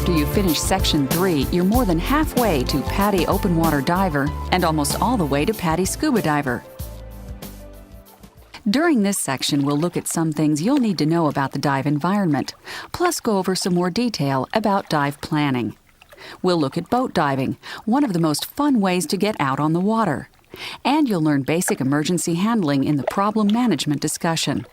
After you finish Section 3, you're more than halfway to PADI Open Water Diver and almost all the way to PADI Scuba Diver. During this section, we'll look at some things you'll need to know about the dive environment, plus go over some more detail about dive planning. We'll look at boat diving, one of the most fun ways to get out on the water. And you'll learn basic emergency handling in the problem management discussion.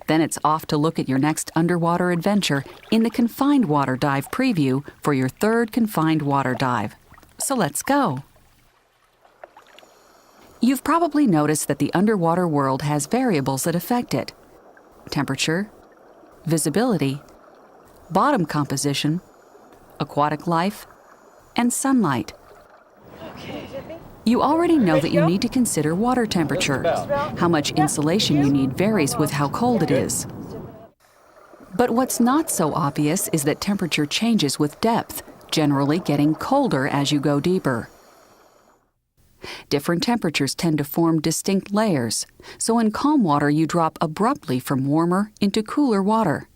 Then it's off to look at your next underwater adventure in the Confined Water Dive preview for your third Confined Water Dive. So let's go. You've probably noticed that the underwater world has variables that affect it: temperature, visibility, bottom composition, aquatic life, and sunlight. You already know that you need to consider water temperature. How much insulation you need varies with how cold it is. But what's not so obvious is that temperature changes with depth, generally getting colder as you go deeper. Different temperatures tend to form distinct layers, so in calm water you drop abruptly from warmer into cooler water.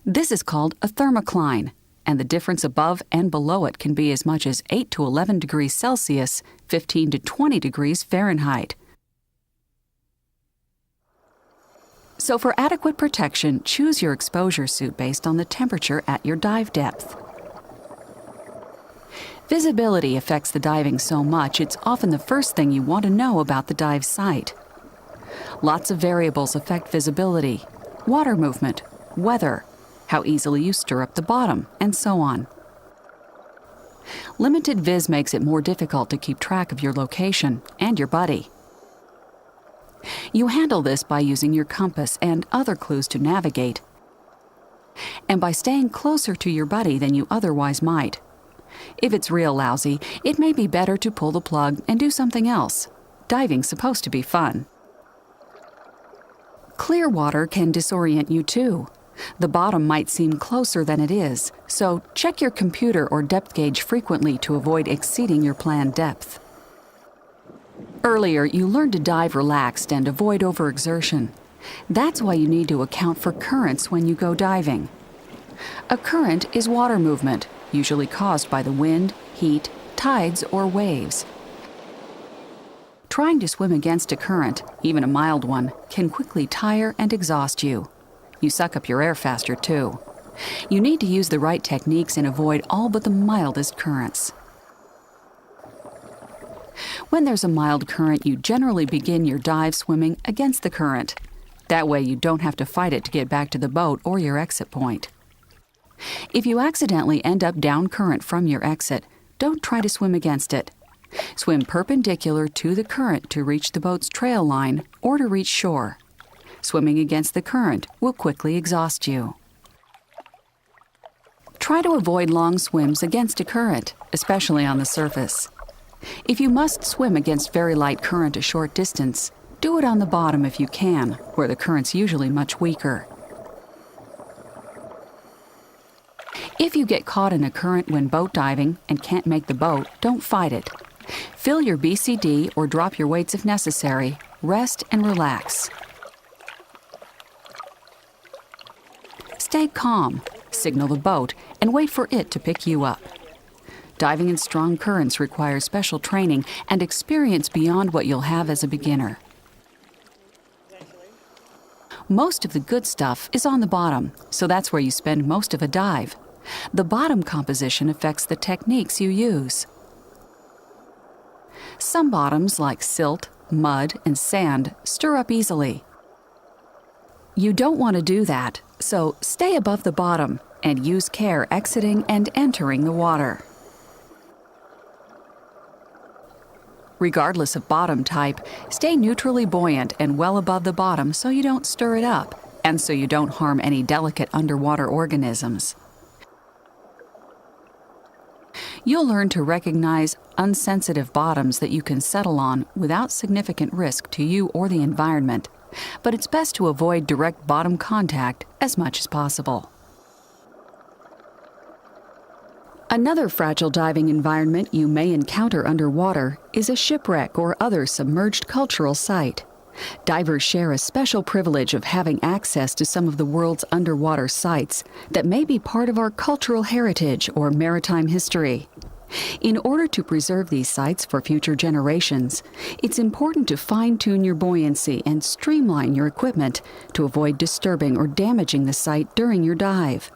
This is called a thermocline, and the difference above and below it can be as much as 8 to 11 degrees Celsius, 15 to 20 degrees Fahrenheit. So for adequate protection, choose your exposure suit based on the temperature at your dive depth. Visibility affects the diving so much, it's often the first thing you want to know about the dive site. Lots of variables affect visibility: water movement, weather, how easily you stir up the bottom, and so on. Limited viz makes it more difficult to keep track of your location and your buddy. You handle this by using your compass and other clues to navigate, and by staying closer to your buddy than you otherwise might. If it's real lousy, it may be better to pull the plug and do something else. Diving's supposed to be fun. Clear water can disorient you too. The bottom might seem closer than it is, so check your computer or depth gauge frequently to avoid exceeding your planned depth. Earlier, you learned to dive relaxed and avoid overexertion. That's why you need to account for currents when you go diving. A current is water movement, usually caused by the wind, heat, tides, or waves. Trying to swim against a current, even a mild one, can quickly tire and exhaust you. You suck up your air faster, too. You need to use the right techniques and avoid all but the mildest currents. When there's a mild current, you generally begin your dive swimming against the current. That way you don't have to fight it to get back to the boat or your exit point. If you accidentally end up down current from your exit, don't try to swim against it. Swim perpendicular to the current to reach the boat's trail line or to reach shore. Swimming against the current will quickly exhaust you. Try to avoid long swims against a current, especially on the surface. If you must swim against very light current a short distance, do it on the bottom if you can, where the current's usually much weaker. If you get caught in a current when boat diving and can't make the boat, don't fight it. Fill your BCD or drop your weights if necessary. Rest and relax. Stay calm, signal the boat, and wait for it to pick you up. Diving in strong currents requires special training and experience beyond what you'll have as a beginner. Most of the good stuff is on the bottom, so that's where you spend most of a dive. The bottom composition affects the techniques you use. Some bottoms, like silt, mud, and sand, stir up easily. You don't want to do that, so stay above the bottom and use care exiting and entering the water. Regardless of bottom type, stay neutrally buoyant and well above the bottom so you don't stir it up, and so you don't harm any delicate underwater organisms. You'll learn to recognize unsensitive bottoms that you can settle on without significant risk to you or the environment, but it's best to avoid direct bottom contact as much as possible. Another fragile diving environment you may encounter underwater is a shipwreck or other submerged cultural site. Divers share a special privilege of having access to some of the world's underwater sites that may be part of our cultural heritage or maritime history. In order to preserve these sites for future generations, it's important to fine-tune your buoyancy and streamline your equipment to avoid disturbing or damaging the site during your dive.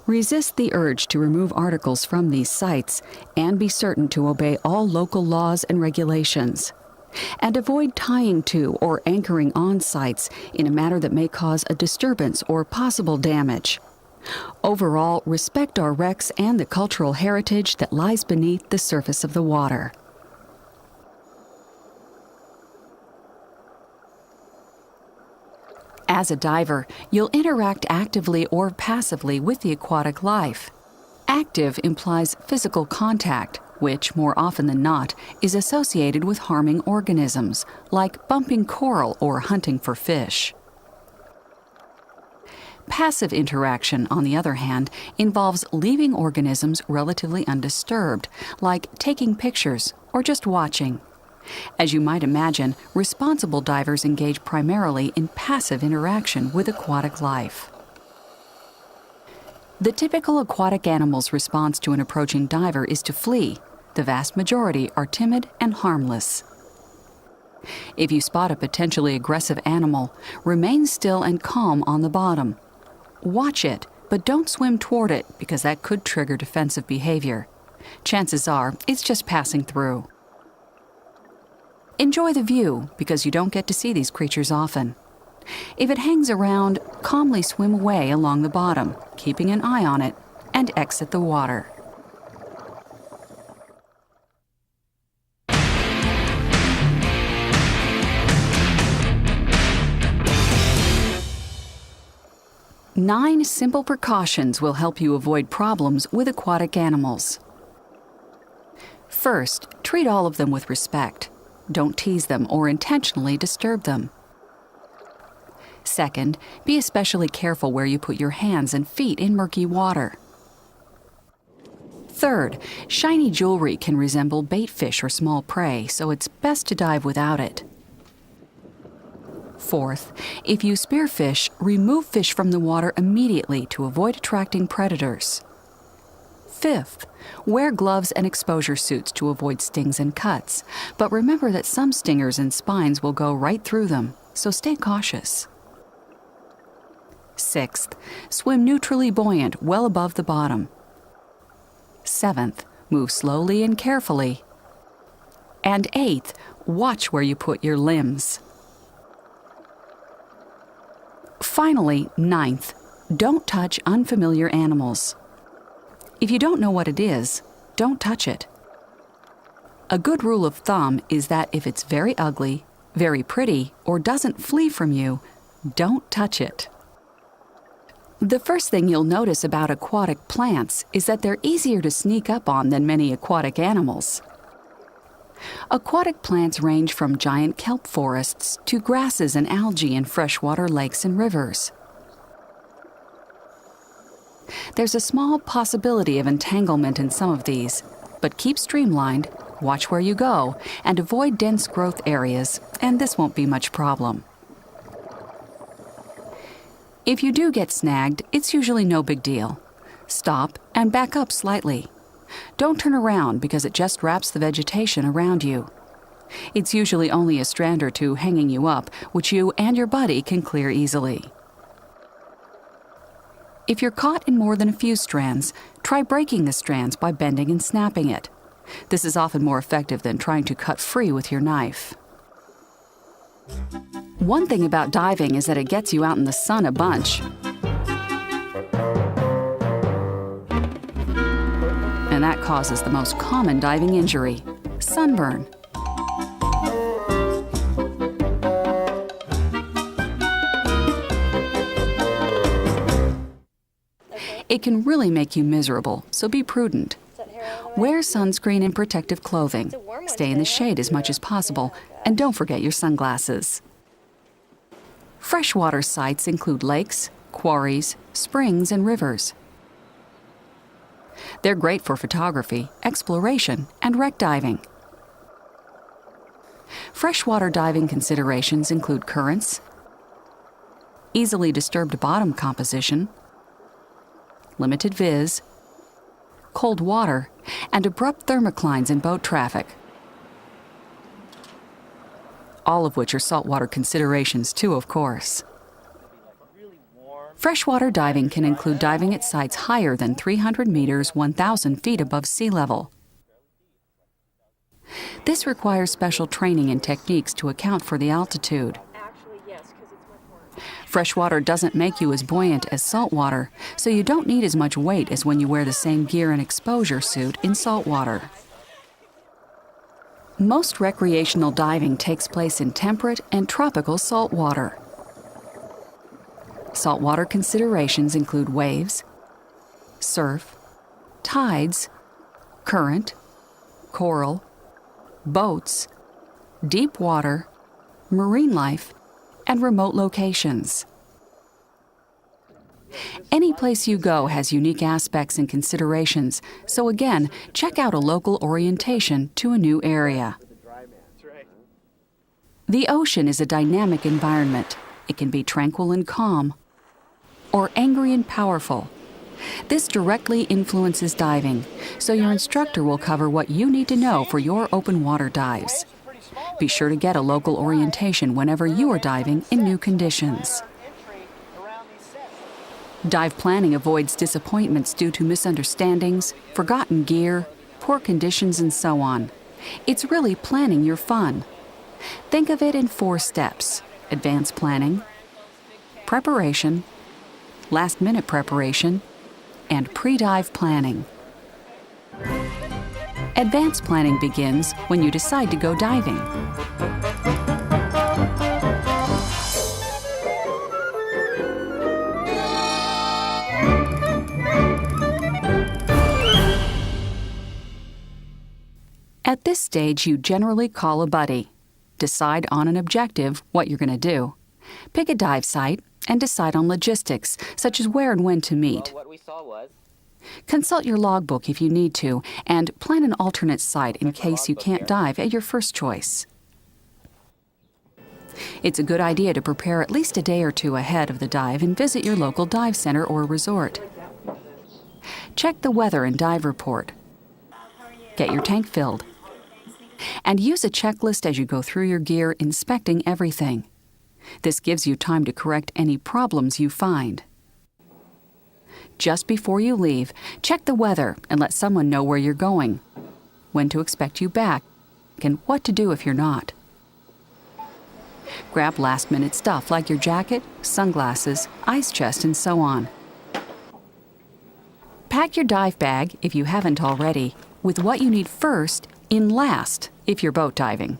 Resist the urge to remove articles from these sites and be certain to obey all local laws and regulations. And avoid tying to or anchoring on sites in a manner that may cause a disturbance or possible damage. Overall, respect our wrecks and the cultural heritage that lies beneath the surface of the water. As a diver, you'll interact actively or passively with the aquatic life. Active implies physical contact, which, more often than not, is associated with harming organisms, like bumping coral or hunting for fish. Passive interaction, on the other hand, involves leaving organisms relatively undisturbed, like taking pictures or just watching. As you might imagine, responsible divers engage primarily in passive interaction with aquatic life. The typical aquatic animal's response to an approaching diver is to flee. The vast majority are timid and harmless. If you spot a potentially aggressive animal, remain still and calm on the bottom. Watch it, but don't swim toward it because that could trigger defensive behavior. Chances are it's just passing through. Enjoy the view because you don't get to see these creatures often. If it hangs around, calmly swim away along the bottom, keeping an eye on it, and exit the water. Nine simple precautions will help you avoid problems with aquatic animals. First, treat all of them with respect. Don't tease them or intentionally disturb them. Second, be especially careful where you put your hands and feet in murky water. Third, shiny jewelry can resemble bait fish or small prey, so it's best to dive without it. Fourth, if you spearfish, remove fish from the water immediately to avoid attracting predators. Fifth, wear gloves and exposure suits to avoid stings and cuts, but remember that some stingers and spines will go right through them, so stay cautious. Sixth, swim neutrally buoyant well above the bottom. Seventh, move slowly and carefully. And eighth, watch where you put your limbs. Finally, ninth, don't touch unfamiliar animals. If you don't know what it is, don't touch it. A good rule of thumb is that if it's very ugly, very pretty, or doesn't flee from you, don't touch it. The first thing you'll notice about aquatic plants is that they're easier to sneak up on than many aquatic animals. Aquatic plants range from giant kelp forests to grasses and algae in freshwater lakes and rivers. There's a small possibility of entanglement in some of these, but keep streamlined, watch where you go, and avoid dense growth areas, and this won't be much problem. If you do get snagged, it's usually no big deal. Stop and back up slightly. Don't turn around because it just wraps the vegetation around you. It's usually only a strand or two hanging you up, which you and your buddy can clear easily. If you're caught in more than a few strands, try breaking the strands by bending and snapping it. This is often more effective than trying to cut free with your knife. One thing about diving is that it gets you out in the sun a bunch. And that causes the most common diving injury, sunburn. It can really make you miserable, so be prudent. Wear sunscreen and protective clothing. Stay in the shade as much as possible, and don't forget your sunglasses. Freshwater sites include lakes, quarries, springs, and rivers. They're great for photography, exploration, and wreck diving. Freshwater diving considerations include currents, easily disturbed bottom composition, limited viz, cold water, and abrupt thermoclines in boat traffic. All of which are saltwater considerations too, of course. Freshwater diving can include diving at sites higher than 300 meters, 1,000 feet above sea level. This requires special training and techniques to account for the altitude. Freshwater doesn't make you as buoyant as saltwater, so you don't need as much weight as when you wear the same gear and exposure suit in saltwater. Most recreational diving takes place in temperate and tropical saltwater. Saltwater considerations include waves, surf, tides, current, coral, boats, deep water, marine life, and remote locations. Any place you go has unique aspects and considerations, so again, check out a local orientation to a new area. The ocean is a dynamic environment. It can be tranquil and calm, or angry and powerful. This directly influences diving, so your instructor will cover what you need to know for your open water dives. Be sure to get a local orientation whenever you are diving in new conditions. Dive planning avoids disappointments due to misunderstandings, forgotten gear, poor conditions, and so on. It's really planning your fun. Think of it in 4 steps: advanced planning, preparation, last-minute preparation, and pre-dive planning. Advanced planning begins when you decide to go diving. At this stage, you generally call a buddy. Decide on an objective, what you're going to do. Pick a dive site and decide on logistics, such as where and when to meet. Well, what we saw was Consult your logbook if you need to, and plan an alternate site in case you can't dive at your first choice. It's a good idea to prepare at least a day or 2 ahead of the dive and visit your local dive center or resort. Check the weather and dive report. Get your tank filled. And use a checklist as you go through your gear, inspecting everything. This gives you time to correct any problems you find. Just before you leave, check the weather and let someone know where you're going, when to expect you back, and what to do if you're not. Grab last-minute stuff like your jacket, sunglasses, ice chest, and so on. Pack your dive bag, if you haven't already, with what you need first in last if you're boat diving.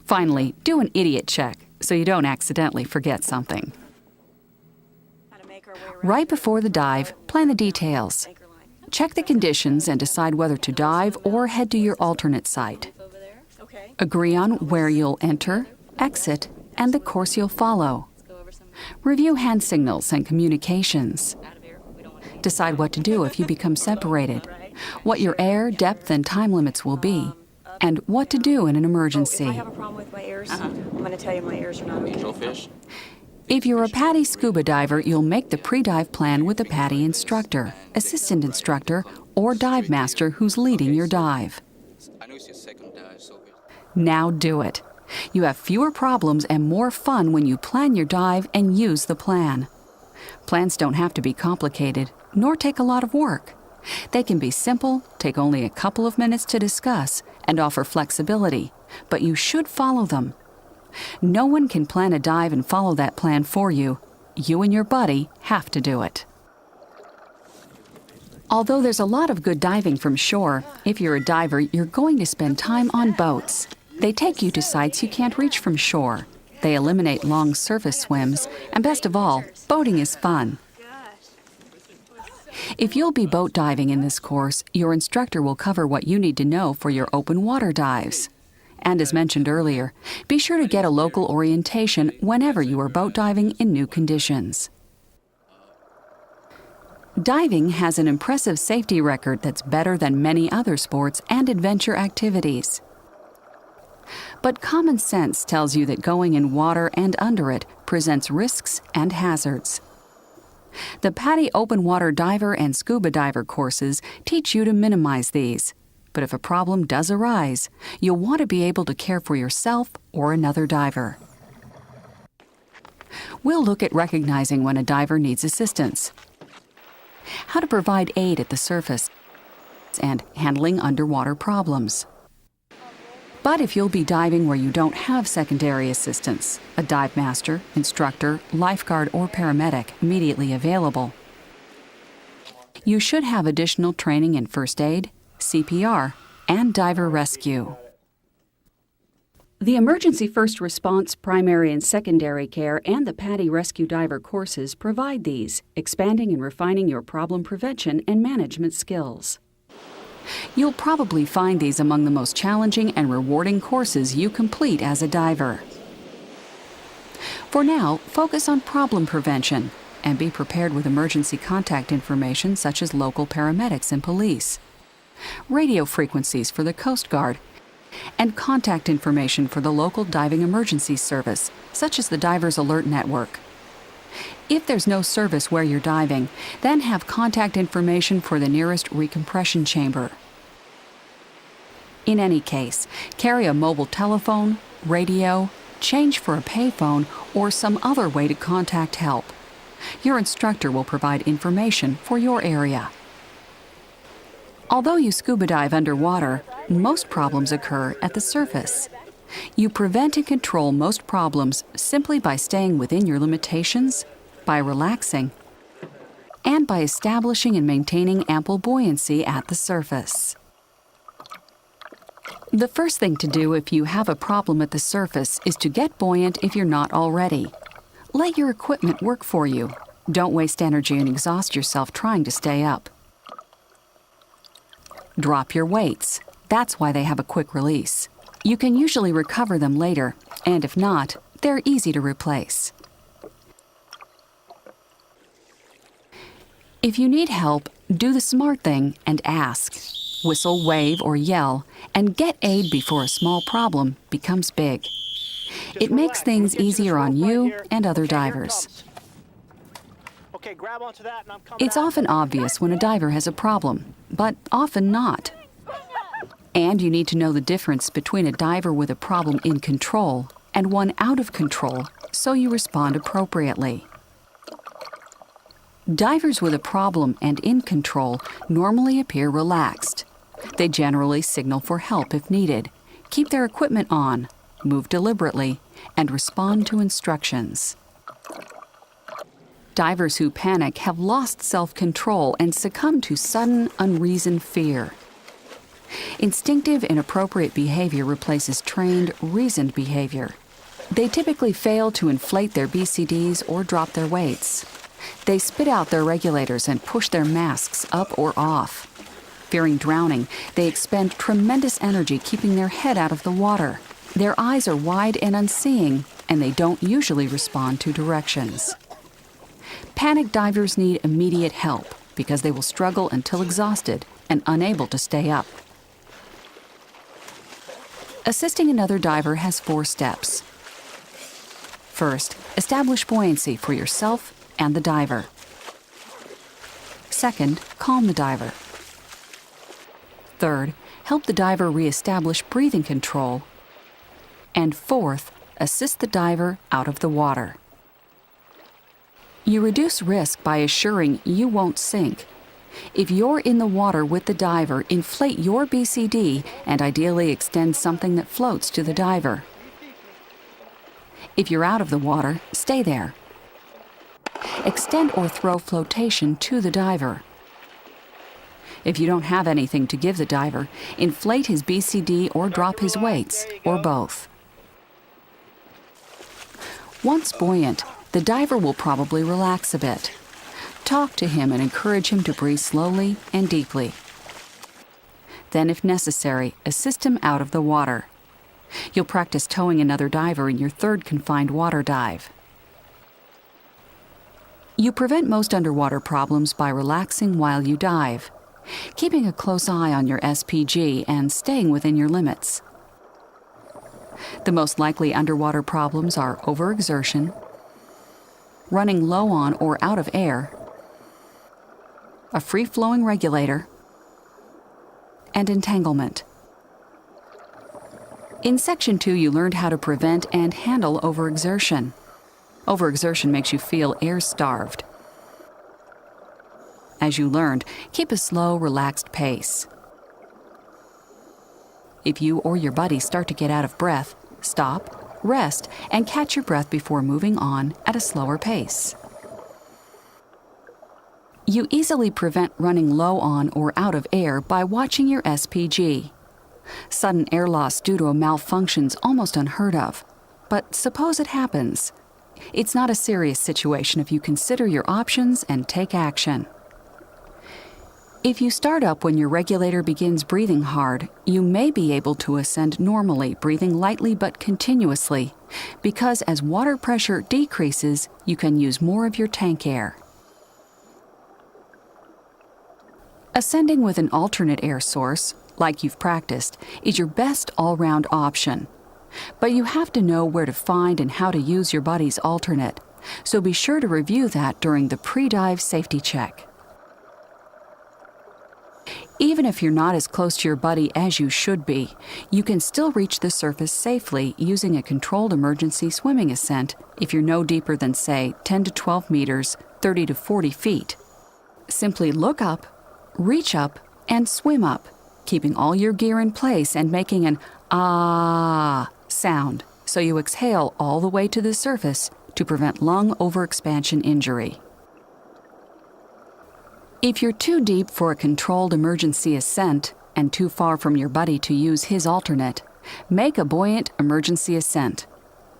Finally, do an idiot check so you don't accidentally forget something. Right before the dive, plan the details. Check the conditions and decide whether to dive or head to your alternate site. Agree on where you'll enter, exit, and the course you'll follow. Review hand signals and communications. Decide what to do if you become separated, what your air, depth, and time limits will be, and what to do in an emergency. If I have a problem with my ears, I'm going to tell you my ears are not okay. fish. If you're a PADI scuba diver, you'll make the pre-dive plan with a PADI instructor, assistant instructor, or dive master who's leading your dive. I know it's your second dive, so good. Now do it. You have fewer problems and more fun when you plan your dive and use the plan. Plans don't have to be complicated, nor take a lot of work. They can be simple, take only a couple of minutes to discuss, and offer flexibility, but you should follow them. No one can plan a dive and follow that plan for you. You and your buddy have to do it. Although there's a lot of good diving from shore, if you're a diver, you're going to spend time on boats. They take you to sites you can't reach from shore. They eliminate long surface swims, and best of all, boating is fun. If you'll be boat diving in this course, your instructor will cover what you need to know for your open water dives. And as mentioned earlier, be sure to get a local orientation whenever you are boat diving in new conditions. Diving has an impressive safety record that's better than many other sports and adventure activities. But common sense tells you that going in water and under it presents risks and hazards. The PADI Open Water Diver and Scuba Diver courses teach you to minimize these. But if a problem does arise, you'll want to be able to care for yourself or another diver. We'll look at recognizing when a diver needs assistance, how to provide aid at the surface, and handling underwater problems. But if you'll be diving where you don't have secondary assistance, a dive master, instructor, lifeguard, or paramedic immediately available, you should have additional training in first aid, CPR, and diver rescue. The Emergency First Response, Primary and Secondary Care, and the PADI Rescue Diver courses provide these, expanding and refining your problem prevention and management skills. You'll probably find these among the most challenging and rewarding courses you complete as a diver. For now, focus on problem prevention and be prepared with emergency contact information such as local paramedics and police, radio frequencies for the Coast Guard, and contact information for the local diving emergency service, such as the Divers Alert Network. If there's no service where you're diving, then have contact information for the nearest recompression chamber. In any case, carry a mobile telephone, radio, change for a payphone, or some other way to contact help. Your instructor will provide information for your area. Although you scuba dive underwater, most problems occur at the surface. You prevent and control most problems simply by staying within your limitations, by relaxing, and by establishing and maintaining ample buoyancy at the surface. The first thing to do if you have a problem at the surface is to get buoyant if you're not already. Let your equipment work for you. Don't waste energy and exhaust yourself trying to stay up. Drop your weights. That's why they have a quick release. You can usually recover them later, and if not, they're easy to replace. If you need help, do the smart thing and ask. Whistle, wave, or yell, and get aid before a small problem becomes big. It makes things easier on you and other divers. It's often obvious when a diver has a problem, but often not. And you need to know the difference between a diver with a problem in control and one out of control, so you respond appropriately. Divers with a problem and in control normally appear relaxed. They generally signal for help if needed, keep their equipment on, move deliberately, and respond to instructions. Divers who panic have lost self-control and succumb to sudden, unreasoned fear. Instinctive, inappropriate behavior replaces trained, reasoned behavior. They typically fail to inflate their BCDs or drop their weights. They spit out their regulators and push their masks up or off. Fearing drowning, they expend tremendous energy keeping their head out of the water. Their eyes are wide and unseeing, and they don't usually respond to directions. Panic divers need immediate help because they will struggle until exhausted and unable to stay up. Assisting another diver has 4 steps. First, establish buoyancy for yourself and the diver. Second, calm the diver. Third, help the diver reestablish breathing control. And fourth, assist the diver out of the water. You reduce risk by assuring you won't sink. If you're in the water with the diver, inflate your BCD and ideally extend something that floats to the diver. If you're out of the water, stay there. Extend or throw flotation to the diver. If you don't have anything to give the diver, inflate his BCD or drop his weights, or both. Once buoyant, the diver will probably relax a bit. Talk to him and encourage him to breathe slowly and deeply. Then, if necessary, assist him out of the water. You'll practice towing another diver in your 3rd confined water dive. You prevent most underwater problems by relaxing while you dive, keeping a close eye on your SPG and staying within your limits. The most likely underwater problems are overexertion, running low on or out of air, a free-flowing regulator, and entanglement. In Section 2, you learned how to prevent and handle overexertion. Overexertion makes you feel air-starved. As you learned, keep a slow, relaxed pace. If you or your buddy start to get out of breath, stop, rest, and catch your breath before moving on at a slower pace. You easily prevent running low on or out of air by watching your SPG. Sudden air loss due to a malfunction is almost unheard of, but suppose it happens. It's not a serious situation if you consider your options and take action. If you start up when your regulator begins breathing hard, you may be able to ascend normally, breathing lightly but continuously, because as water pressure decreases, you can use more of your tank air. Ascending with an alternate air source, like you've practiced, is your best all-round option. But you have to know where to find and how to use your buddy's alternate, so be sure to review that during the pre-dive safety check. Even if you're not as close to your buddy as you should be, you can still reach the surface safely using a controlled emergency swimming ascent if you're no deeper than, say, 10 to 12 meters, 30 to 40 feet. Simply look up, reach up, and swim up, keeping all your gear in place and making an ah sound so you exhale all the way to the surface to prevent lung overexpansion injury. If you're too deep for a controlled emergency ascent and too far from your buddy to use his alternate, make a buoyant emergency ascent.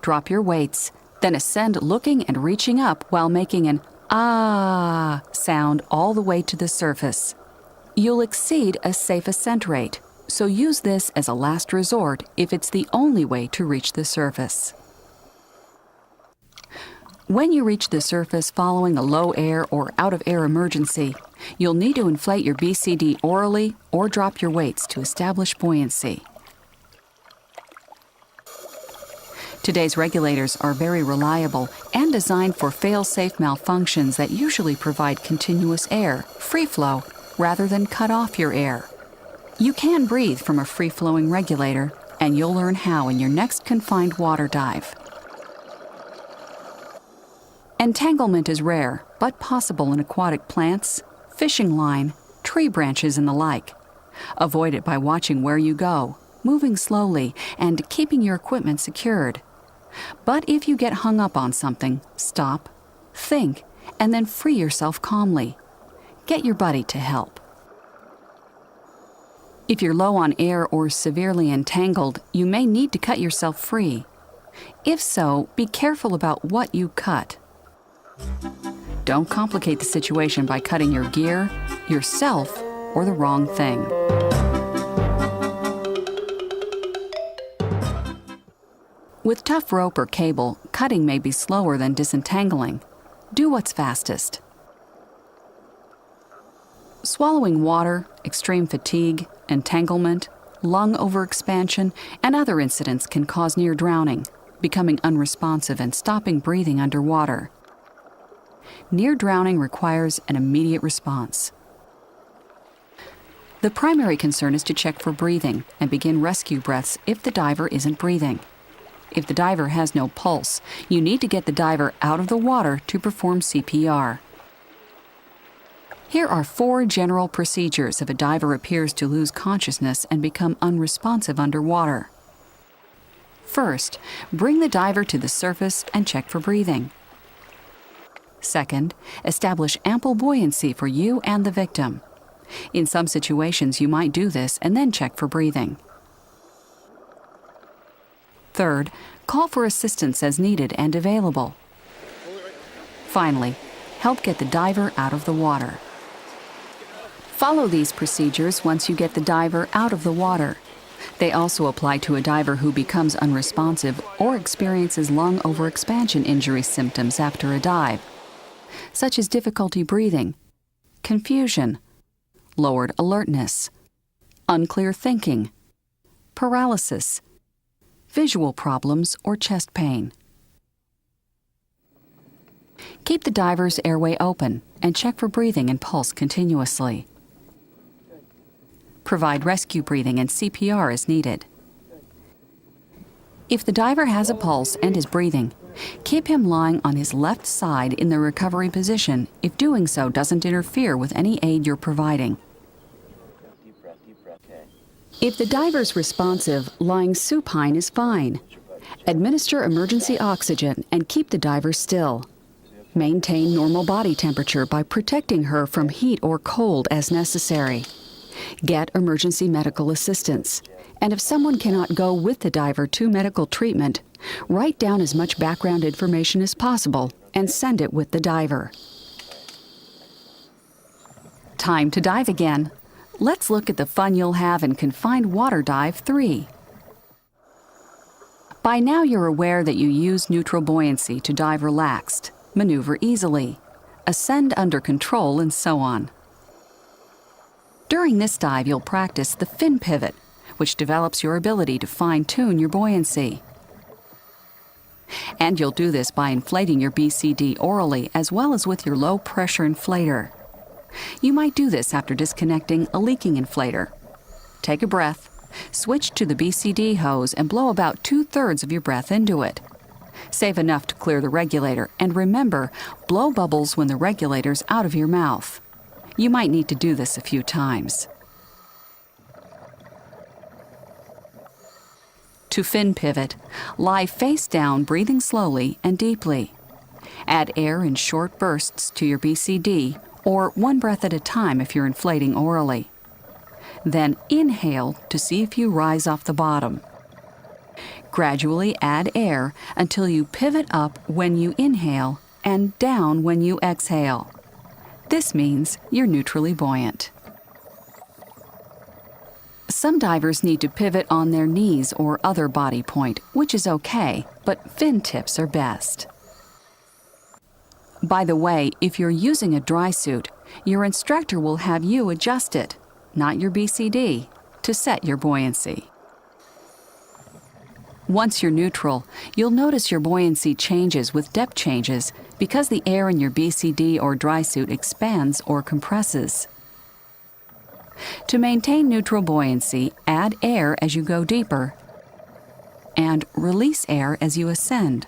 Drop your weights, then ascend looking and reaching up while making an ah sound all the way to the surface. You'll exceed a safe ascent rate, so use this as a last resort if it's the only way to reach the surface. When you reach the surface following a low air or out of air emergency, you'll need to inflate your BCD orally or drop your weights to establish buoyancy. Today's regulators are very reliable and designed for fail-safe malfunctions that usually provide continuous air, free flow, rather than cut off your air. You can breathe from a free-flowing regulator, and you'll learn how in your next confined water dive. Entanglement is rare, but possible in aquatic plants, fishing line, tree branches, and the like. Avoid it by watching where you go, moving slowly, and keeping your equipment secured. But if you get hung up on something, stop, think, and then free yourself calmly. Get your buddy to help. If you're low on air or severely entangled, you may need to cut yourself free. If so, be careful about what you cut. Don't complicate the situation by cutting your gear, yourself, or the wrong thing. With tough rope or cable, cutting may be slower than disentangling. Do what's fastest. Swallowing water, extreme fatigue, entanglement, lung overexpansion, and other incidents can cause near drowning, becoming unresponsive and stopping breathing underwater. Near drowning requires an immediate response. The primary concern is to check for breathing and begin rescue breaths if the diver isn't breathing. If the diver has no pulse, you need to get the diver out of the water to perform CPR. Here are 4 general procedures if a diver appears to lose consciousness and become unresponsive underwater. First, bring the diver to the surface and check for breathing. Second, establish ample buoyancy for you and the victim. In some situations, you might do this and then check for breathing. Third, call for assistance as needed and available. Finally, help get the diver out of the water. Follow these procedures once you get the diver out of the water. They also apply to a diver who becomes unresponsive or experiences lung overexpansion injury symptoms after a dive, such as difficulty breathing, confusion, lowered alertness, unclear thinking, paralysis, visual problems, or chest pain. Keep the diver's airway open and check for breathing and pulse continuously. Provide rescue breathing and CPR as needed. If the diver has a pulse and is breathing, keep him lying on his left side in the recovery position if doing so doesn't interfere with any aid you're providing. If the diver's responsive, lying supine is fine. Administer emergency oxygen and keep the diver still. Maintain normal body temperature by protecting her from heat or cold as necessary. Get emergency medical assistance. And if someone cannot go with the diver to medical treatment, write down as much background information as possible and send it with the diver. Time to dive again. Let's look at the fun you'll have in Confined Water Dive 3. By now you're aware that you use neutral buoyancy to dive relaxed, maneuver easily, ascend under control, and so on. During this dive, you'll practice the fin pivot, which develops your ability to fine-tune your buoyancy. And you'll do this by inflating your BCD orally as well as with your low-pressure inflator. You might do this after disconnecting a leaking inflator. Take a breath, switch to the BCD hose, and blow about 2/3 of your breath into it. Save enough to clear the regulator, and remember, blow bubbles when the regulator's out of your mouth. You might need to do this a few times. To fin pivot, lie face down, breathing slowly and deeply. Add air in short bursts to your BCD, or one breath at a time if you're inflating orally. Then inhale to see if you rise off the bottom. Gradually add air until you pivot up when you inhale and down when you exhale. This means you're neutrally buoyant. Some divers need to pivot on their knees or other body point, which is okay, but fin tips are best. By the way, if you're using a dry suit, your instructor will have you adjust it, not your BCD, to set your buoyancy. Once you're neutral, you'll notice your buoyancy changes with depth changes because the air in your BCD or dry suit expands or compresses. To maintain neutral buoyancy, add air as you go deeper and release air as you ascend.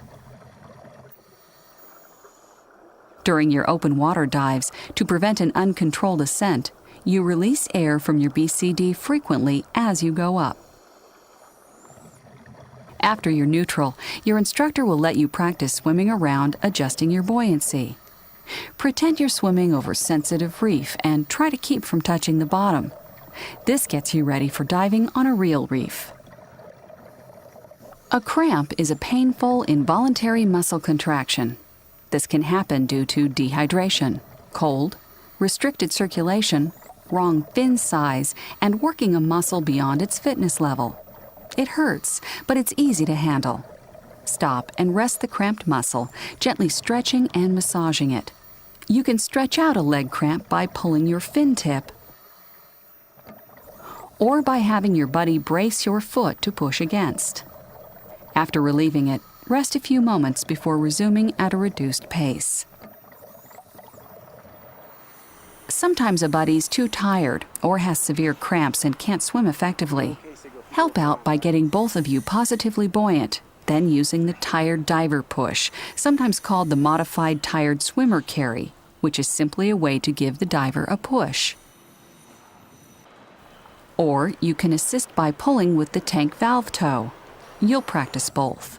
During your open water dives, to prevent an uncontrolled ascent, you release air from your BCD frequently as you go up. After you're neutral, your instructor will let you practice swimming around, adjusting your buoyancy. Pretend you're swimming over sensitive reef and try to keep from touching the bottom. This gets you ready for diving on a real reef. A cramp is a painful, involuntary muscle contraction. This can happen due to dehydration, cold, restricted circulation, wrong fin size, and working a muscle beyond its fitness level. It hurts, but it's easy to handle. Stop and rest the cramped muscle, gently stretching and massaging it. You can stretch out a leg cramp by pulling your fin tip or by having your buddy brace your foot to push against. After relieving it, rest a few moments before resuming at a reduced pace. Sometimes a buddy's too tired or has severe cramps and can't swim effectively. Help out by getting both of you positively buoyant, then using the tired diver push, sometimes called the modified tired swimmer carry, which is simply a way to give the diver a push. Or you can assist by pulling with the tank valve toe. You'll practice both.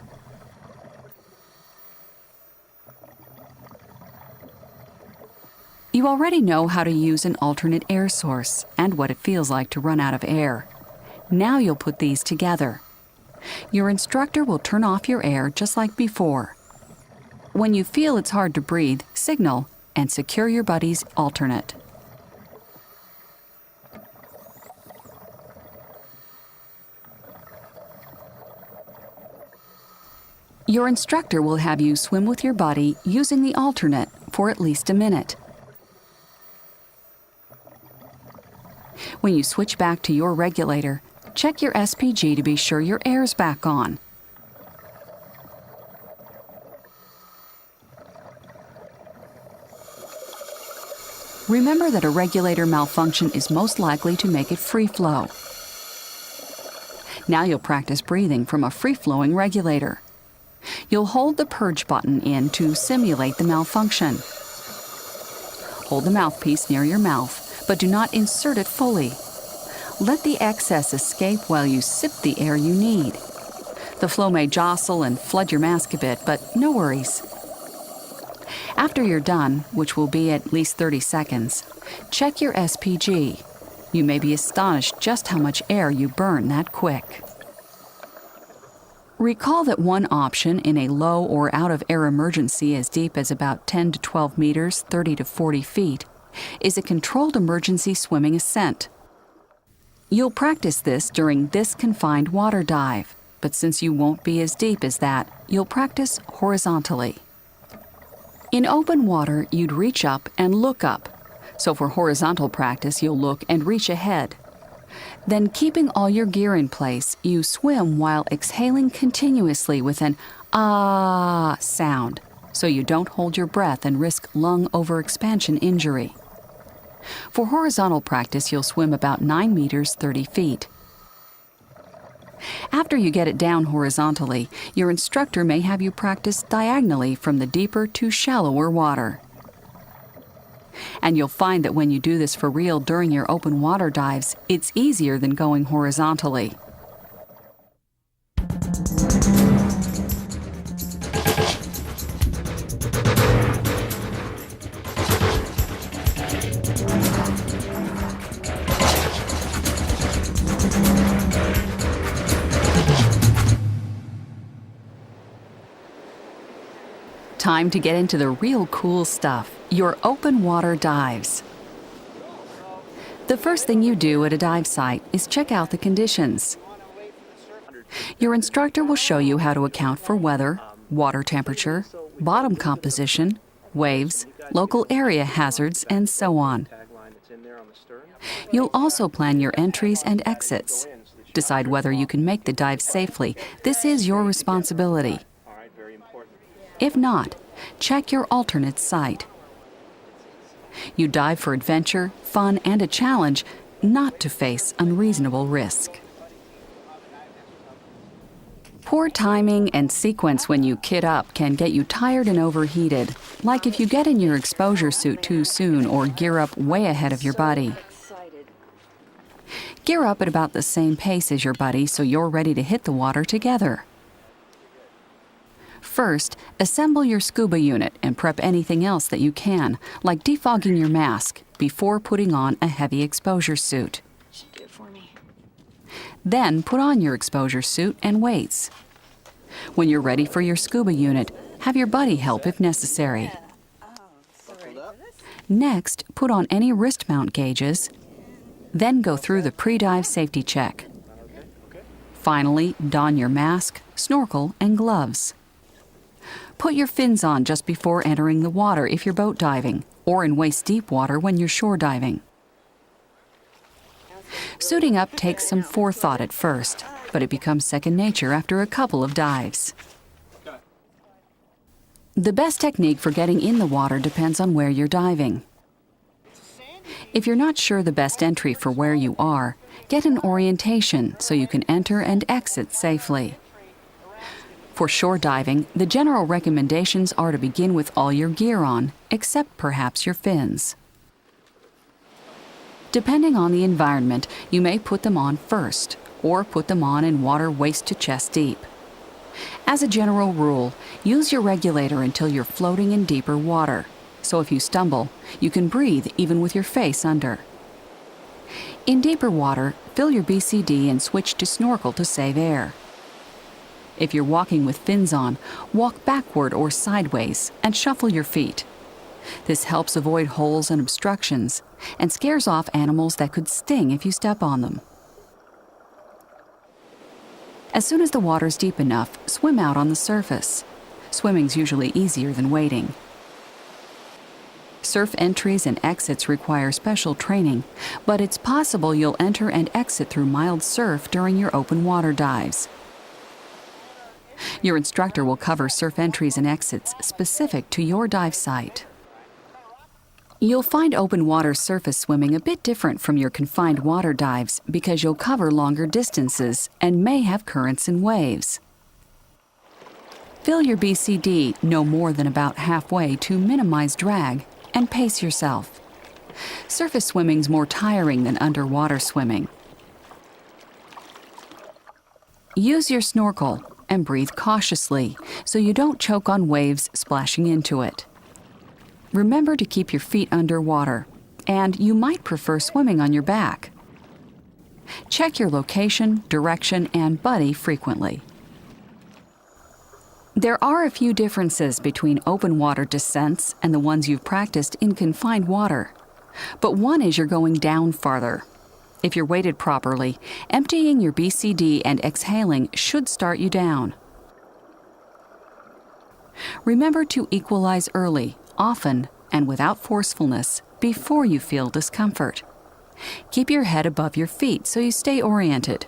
You already know how to use an alternate air source and what it feels like to run out of air. Now you'll put these together. Your instructor will turn off your air just like before. When you feel it's hard to breathe, signal and secure your buddy's alternate. Your instructor will have you swim with your buddy using the alternate for at least a minute. When you switch back to your regulator, check your SPG to be sure your air's back on. Remember that a regulator malfunction is most likely to make it free flow. Now you'll practice breathing from a free-flowing regulator. You'll hold the purge button in to simulate the malfunction. Hold the mouthpiece near your mouth, but do not insert it fully. Let the excess escape while you sip the air you need. The flow may jostle and flood your mask a bit, but no worries. After you're done, which will be at least 30 seconds, check your SPG. You may be astonished just how much air you burn that quick. Recall that one option in a low or out-of-air emergency as deep as about 10 to 12 meters, 30 to 40 feet, is a controlled emergency swimming ascent. You'll practice this during this confined water dive, but since you won't be as deep as that, you'll practice horizontally. In open water, you'd reach up and look up. So for horizontal practice, you'll look and reach ahead. Then, keeping all your gear in place, you swim while exhaling continuously with an ah sound, so you don't hold your breath and risk lung overexpansion injury. For horizontal practice, you'll swim about 9 meters, 30 feet. After you get it down horizontally, your instructor may have you practice diagonally from the deeper to shallower water. And you'll find that when you do this for real during your open water dives, it's easier than going horizontally. Time to get into the real cool stuff, your open water dives. The first thing you do at a dive site is check out the conditions. Your instructor will show you how to account for weather, water temperature, bottom composition, waves, local area hazards, and so on. You'll also plan your entries and exits. Decide whether you can make the dive safely. This is your responsibility. If not, check your alternate site. You dive for adventure, fun, and a challenge, not to face unreasonable risk. Poor timing and sequence when you kit up can get you tired and overheated, like if you get in your exposure suit too soon or gear up way ahead of your buddy. Gear up at about the same pace as your buddy so you're ready to hit the water together. First, assemble your scuba unit and prep anything else that you can, like defogging your mask, before putting on a heavy exposure suit. Then put on your exposure suit and weights. When you're ready for your scuba unit, have your buddy help if necessary. Next, put on any wrist mount gauges, then go through the pre-dive safety check. Finally, don your mask, snorkel, and gloves. Put your fins on just before entering the water if you're boat diving, or in waist-deep water when you're shore diving. Suiting up takes some forethought at first, but it becomes second nature after a couple of dives. The best technique for getting in the water depends on where you're diving. If you're not sure the best entry for where you are, get an orientation so you can enter and exit safely. For shore diving, the general recommendations are to begin with all your gear on, except perhaps your fins. Depending on the environment, you may put them on first, or put them on in water waist to chest deep. As a general rule, use your regulator until you're floating in deeper water, so if you stumble, you can breathe even with your face under. In deeper water, fill your BCD and switch to snorkel to save air. If you're walking with fins on, walk backward or sideways and shuffle your feet. This helps avoid holes and obstructions and scares off animals that could sting if you step on them. As soon as the water's deep enough, swim out on the surface. Swimming's usually easier than wading. Surf entries and exits require special training, but it's possible you'll enter and exit through mild surf during your open water dives. Your instructor will cover surf entries and exits specific to your dive site. You'll find open water surface swimming a bit different from your confined water dives because you'll cover longer distances and may have currents and waves. Fill your BCD no more than about halfway to minimize drag and pace yourself. Surface swimming's more tiring than underwater swimming. Use your snorkel and breathe cautiously so you don't choke on waves splashing into it. Remember to keep your feet underwater, and you might prefer swimming on your back. Check your location, direction, and buddy frequently. There are a few differences between open water descents and the ones you've practiced in confined water, but one is you're going down farther. If you're weighted properly, emptying your BCD and exhaling should start you down. Remember to equalize early, often, and without forcefulness before you feel discomfort. Keep your head above your feet so you stay oriented.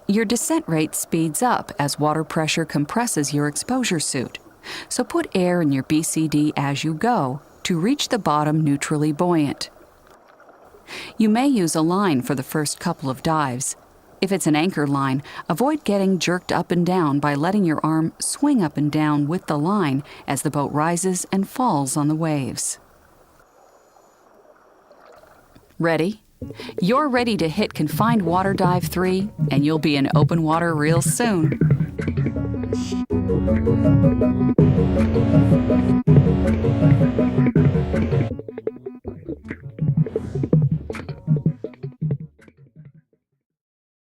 Your descent rate speeds up as water pressure compresses your exposure suit, so put air in your BCD as you go to reach the bottom neutrally buoyant. You may use a line for the first couple of dives. If it's an anchor line, avoid getting jerked up and down by letting your arm swing up and down with the line as the boat rises and falls on the waves. Ready? You're ready to hit Confined Water Dive 3, and you'll be in open water real soon.